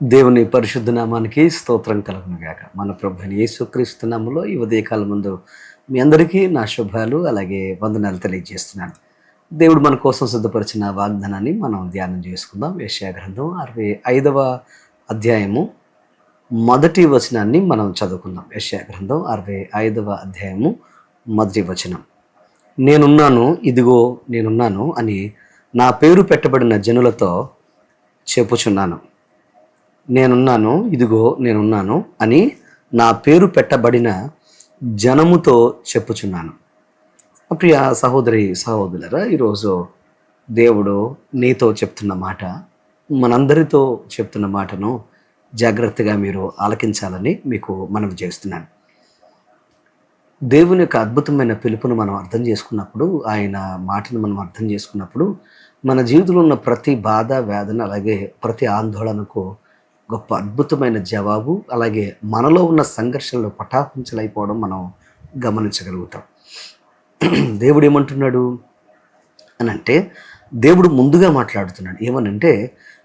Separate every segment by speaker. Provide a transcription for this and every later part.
Speaker 1: దేవుని పరిశుద్ధ నామానికి స్తోత్రం కలుగునుగాక. మన ప్రభువైన యేసుక్రీస్తు నామములో ఈ ఉదయకాలం ముందు మీ అందరికీ నా శుభాలు అలాగే వందనాలు తెలియజేస్తున్నాను. దేవుడు మన కోసం సిద్ధపరిచిన వాగ్దానాన్ని మనం ధ్యానం చేసుకుందాం. యెషయా గ్రంథం 65వ అధ్యాయము మొదటి వచనాన్ని మనం చదువుకుందాం. యెషయా గ్రంథం 65వ అధ్యాయము మొదటి వచనం. నేనున్నాను, ఇదిగో నేనున్నాను అని నా పేరు పెట్టబడిన జనులతో చెప్పుచున్నాను. నేనున్నాను, ఇదిగో నేనున్నాను అని నా పేరు పెట్టబడిన జనముతో చెప్పుచున్నాను. ప్రియ సహోదరి సహోదరులారా, ఈరోజు దేవుడు నీతో చెప్తున్న మాట, మనందరితో చెప్తున్న మాటను జాగ్రత్తగా మీరు ఆలకించాలని మీకు మనవి చేస్తున్నాను. దేవుని యొక్క అద్భుతమైన పిలుపును మనం అర్థం చేసుకున్నప్పుడు, ఆయన మాటను మనం అర్థం చేసుకున్నప్పుడు, మన జీవితంలో ఉన్న ప్రతి బాధ, వేదన, అలాగే ప్రతి ఆందోళనకు గొప్ప అద్భుతమైన జవాబు, అలాగే మనలో ఉన్న సంఘర్షణలు పటాపంచలైపోవడం మనం గమనించగలుగుతాం. దేవుడు ఏమంటున్నాడు అని అంటే, దేవుడు ముందుగా మాట్లాడుతున్నాడు. ఏమనంటే,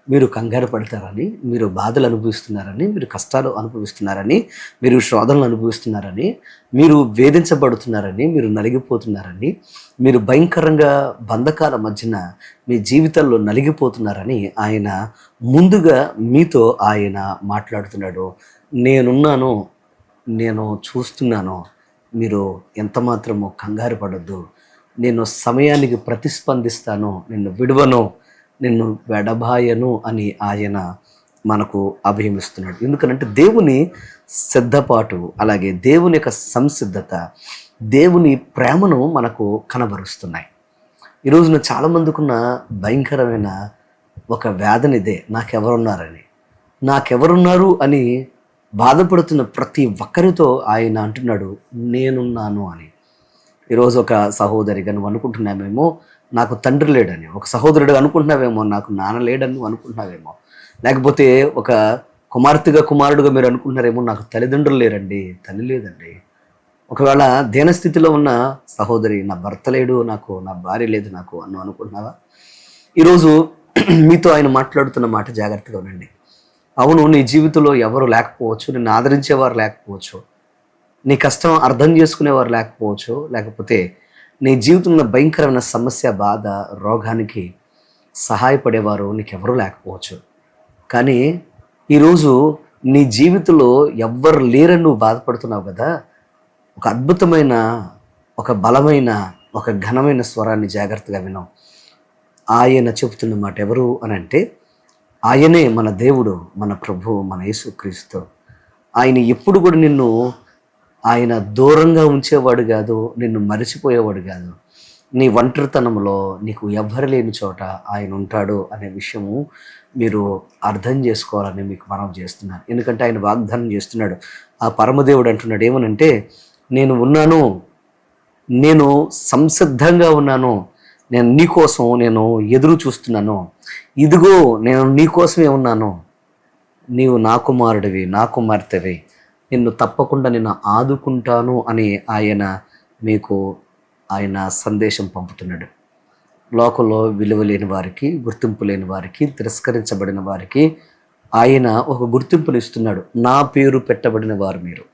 Speaker 1: మీరు కంగారు పడతారని, మీరు బాధలు అనుభవిస్తున్నారని, మీరు కష్టాలు అనుభవిస్తున్నారని, మీరు శోధనలు అనుభవిస్తున్నారని, మీరు వేధించబడుతున్నారని, మీరు నలిగిపోతున్నారని, మీరు భయంకరంగా బంధకాల మధ్యన మీ జీవితంలో నలిగిపోతున్నారని ఆయన ముందుగా మీతో ఆయన మాట్లాడుతున్నాడు. నేనున్నాను, నేను చూస్తున్నాను, మీరు ఎంత మాత్రమో కంగారు పడొద్దు, నేను సమయానికి ప్రతిస్పందిస్తాను, నిన్ను విడువను, నిన్ను వెడబాయను అని ఆయన మనకు అభయమిస్తున్నాడు. ఎందుకనంటే దేవుని సిద్ధపాటు, అలాగే దేవుని యొక్క సంసిద్ధత, దేవుని ప్రేమను మనకు కనబరుస్తున్నాయి. ఈ రోజున చాలామందికున్న భయంకరమైన ఒక వేదన ఇదే, నాకెవరున్నారు అని బాధపడుతున్న ప్రతి ఒక్కరితో ఆయన అంటున్నాడు, నేనున్నాను అని. ఈరోజు ఒక సహోదరిగా నువ్వు అనుకుంటున్నావేమో నాకు తండ్రి లేడని, ఒక సహోదరుడు అనుకుంటున్నావేమో నాకు నాన్న లేడని నువ్వు అనుకుంటున్నావేమో, లేకపోతే ఒక కుమారుడుగా మీరు అనుకుంటున్నారేమో నాకు తల్లిదండ్రులు లేరండి, తల్లి లేదండి. ఒకవేళ దీనస్థితిలో ఉన్న సహోదరి, నా భర్త లేడు నాకు, నా భార్య లేదు నాకు అని అనుకుంటున్నావా? ఈరోజు మీతో ఆయన మాట్లాడుతున్న మాట జాగ్రత్తగా ఉండండి. అవును, నీ జీవితంలో ఎవరు లేకపోవచ్చు, నిన్ను ఆదరించేవారు లేకపోవచ్చు, నీ కష్టం అర్థం చేసుకునేవారు లేకపోవచ్చు, లేకపోతే నీ జీవితంలో భయంకరమైన సమస్య, బాధ, రోగానికి సహాయపడేవారు నీకెవరూ లేకపోవచ్చు. కానీ ఈరోజు నీ జీవితంలో ఎవ్వరు లేరని నువ్వు బాధపడుతున్నావు కదా, ఒక అద్భుతమైన, ఒక బలమైన, ఒక ఘనమైన స్వరాన్ని జాగ్రత్తగా విన్నాం. ఆయన చెబుతున్న మాట ఎవరు అని అంటే, ఆయనే మన దేవుడు, మన ప్రభువు, మన యేసుక్రీస్తు. ఆయన ఎప్పుడు కూడా నిన్ను ఆయన దూరంగా ఉంచేవాడు కాదు, నిన్ను మరిచిపోయేవాడు కాదు. నీ ఒంటరితనంలో నీకు ఎవ్వరు లేని చోట ఆయన ఉంటాడు అనే విషయము మీరు అర్థం చేసుకోవాలని మీకు మనవి చేస్తున్నాను. ఎందుకంటే ఆయన వాగ్దానం చేస్తున్నాడు. ఆ పరమదేవుడు అంటున్నాడు ఏమనంటే, నేను ఉన్నాను, నేను సంసిద్ధంగా ఉన్నాను, నేను నీకోసం నేను ఎదురు చూస్తున్నాను, ఇదిగో నేను నీకోసమే ఉన్నాను, నీవు నా కుమారుడివి, నా కుమార్తెవి, నిన్ను తప్పకుండా నేను ఆదుకుంటాను అని ఆయన మీకు ఆయన సందేశం పంపుతున్నాడు. లోకంలో విలువ లేని వారికి, గుర్తింపు లేని వారికి, తిరస్కరించబడిన వారికి ఆయన ఒక గుర్తింపుని ఇస్తున్నాడు. నా పేరు పెట్టబడిన వారు మీరు.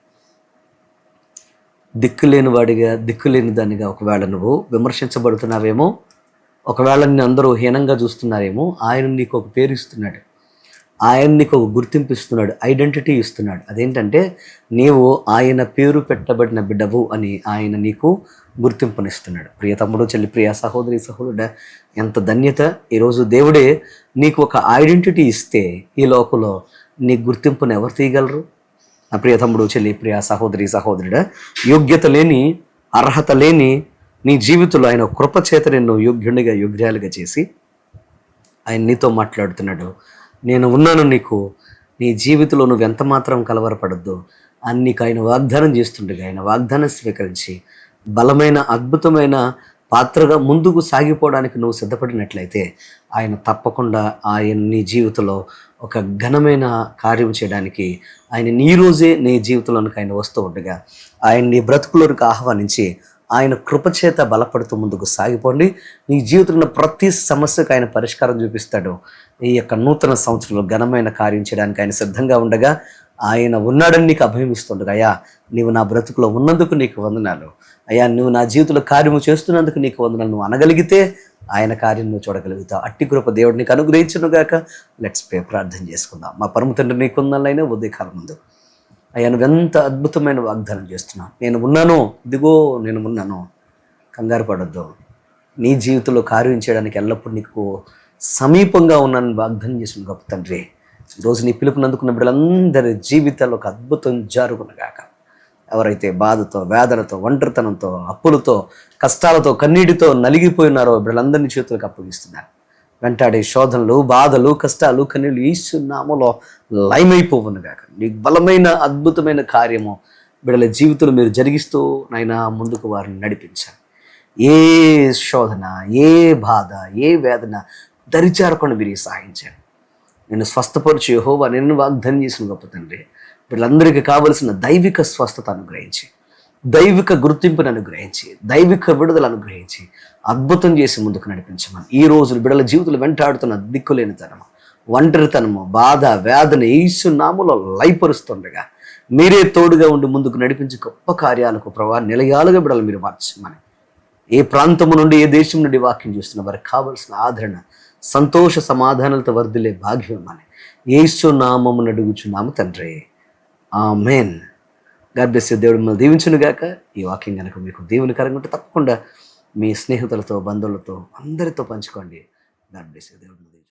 Speaker 1: దిక్కులేని వాడిగా, దిక్కులేని దానిగా ఒకవేళ నువ్వు విమర్శించబడుతున్నావేమో, ఒకవేళ నిన్ను అందరూ హీనంగా చూస్తున్నారేమో, ఆయన నీకు ఒక పేరు ఇస్తున్నాడు, ఆయన నీకు ఒక గుర్తింపు ఇస్తున్నాడు, ఐడెంటిటీ ఇస్తున్నాడు. అదేంటంటే, నీవు ఆయన పేరు పెట్టబడిన బిడ్డవు అని ఆయన నీకు గుర్తింపునిస్తున్నాడు. ప్రియ తమ్ముడు, చెల్లి, ప్రియ సహోదరి సహోదరుడ, ఎంత ధన్యత! ఈరోజు దేవుడే నీకు ఒక ఐడెంటిటీ ఇస్తే ఈ లోకంలో నీ గుర్తింపును ఎవరు తీయగలరు? నా ప్రియ తమ్ముడు, చెల్లి, ప్రియ సహోదరి సహోదరుడ, యోగ్యత లేని, అర్హత లేని నీ జీవితంలో ఆయన కృపచేత నిన్ను యోగ్యునిగా, యోగ్యాలుగా చేసి ఆయన నీతో మాట్లాడుతున్నాడు. నేను ఉన్నాను నీకు, నీ జీవితంలో నువ్వు ఎంత మాత్రం కలవరపడద్దు అని నీకు ఆయన వాగ్దానం చేస్తుండగా, ఆయన వాగ్దానం స్వీకరించి బలమైన, అద్భుతమైన పాత్రగా ముందుకు సాగిపోవడానికి నువ్వు సిద్ధపడినట్లయితే ఆయన తప్పకుండా ఆయన నీ జీవితంలో ఒక ఘనమైన కార్యం చేయడానికి ఆయన నీ రోజే నీ జీవితంలోనికి ఆయన వస్తూ ఉండగా ఆయన నీ బ్రతుకులోనికి ఆహ్వానించి ఆయన కృపచేత బలపడుతూ ముందుకు సాగిపోండి. నీ జీవితంలో ప్రతి సమస్యకు ఆయన పరిష్కారం చూపిస్తాడు. ఈ యొక్క నూతన సంవత్సరంలో ఘనమైన కార్యం చేయడానికి ఆయన సిద్ధంగా ఉండగా, ఆయన ఉన్నాడని నీకు అభయమిస్తుండగా, అయ్యా నీవు నా బ్రతుకులో ఉన్నందుకు నీకు వందనాలు, అయ్యా నువ్వు నా జీవితంలో కార్యము చేస్తున్నందుకు నీకు వందనాలు, నువ్వు అనగలిగితే ఆయన కార్యం నువ్వు చూడగలుగుతావు. అట్టి కృప దేవుడు నీకు అనుగ్రహించును గాక. లెట్స్ పే, ప్రార్థన చేసుకుందాం. మా పరమ తండ్రి నీకు వందనాలైనా ఉదయకాలం ముందు అయ్యా నువ్వెంత అద్భుతమైన వాగ్దానం చేస్తున్నావు. నేను ఉన్నాను, ఇదిగో నేను ఉన్నాను, కంగారు పడొద్దు, నీ జీవితంలో కార్యం చేయడానికి ఎల్లప్పుడూ నీకు సమీపంగా ఉన్నానని వాగ్దానం చేసిన గొప్ప తండ్రి, ఈరోజు నీ పిలుపునందుకున్న బిడ్డలందరి జీవితాల్లో ఒక అద్భుతం జరుగునుగాక. ఎవరైతే బాధతో, వేదనతో, ఒంటరితనంతో, అప్పులతో, కష్టాలతో, కన్నీటితో నలిగిపోయినారో బిడ్డలందరినీ చేతులకు అప్పగిస్తున్నారు. వెంటాడే శోధనలు, బాధలు, కష్టాలు, కన్నీళ్ళు యేసు నామములో లయమైపోవునుగాక. నీ బలమైన అద్భుతమైన కార్యము బిడ్డల జీవితంలో మీరు జరిగిస్తూ నాయనా ముందుకు వారిని నడిపించారు. ఏ శోధన, ఏ బాధ, ఏ వేదన దరిచేరకుండా మీరు సహాయించారు. నేను స్వస్థపరిచి యెహోవా నేను వాగ్దానం చేసిన గొప్ప తండ్రి, వీళ్ళందరికీ కావలసిన దైవిక స్వస్థత అనుగ్రహించి, దైవిక గుర్తింపును అనుగ్రహించి, దైవిక విడుదల అనుగ్రహించి అద్భుతం చేసి ముందుకు నడిపించమని ఈ రోజులు బిడ్డల జీవితంలో వెంటాడుతున్న దిక్కులేనితనము, ఒంటరితనము, బాధ, వేదన యేసు నామములో లయపరుస్తుండగా మీరే తోడుగా ఉండి ముందుకు నడిపించి గొప్ప కార్యాలకు ప్రభావ నిలయాలుగా బిడ్డలు మీరు మార్చమని, ఏ ప్రాంతము నుండి, ఏ దేశం నుండి వాక్యం చూస్తున్న వారికి కావలసిన ఆదరణ, సంతోష సమాధానాలతో వర్ధిల్లే భాగ్యం అని యేసు నామమున అడుగుచున్నాము తండ్రి, ఆమేన్. God bless you. దేవుడు మిమ్మల్ని దీవించును గాక. ఈ వాక్యం కనుక మీకు దీవెనకరంగా ఉంటే తప్పకుండా మీ స్నేహితులతో, బంధువులతో అందరితో పంచుకోండి. God bless you. దేవుడు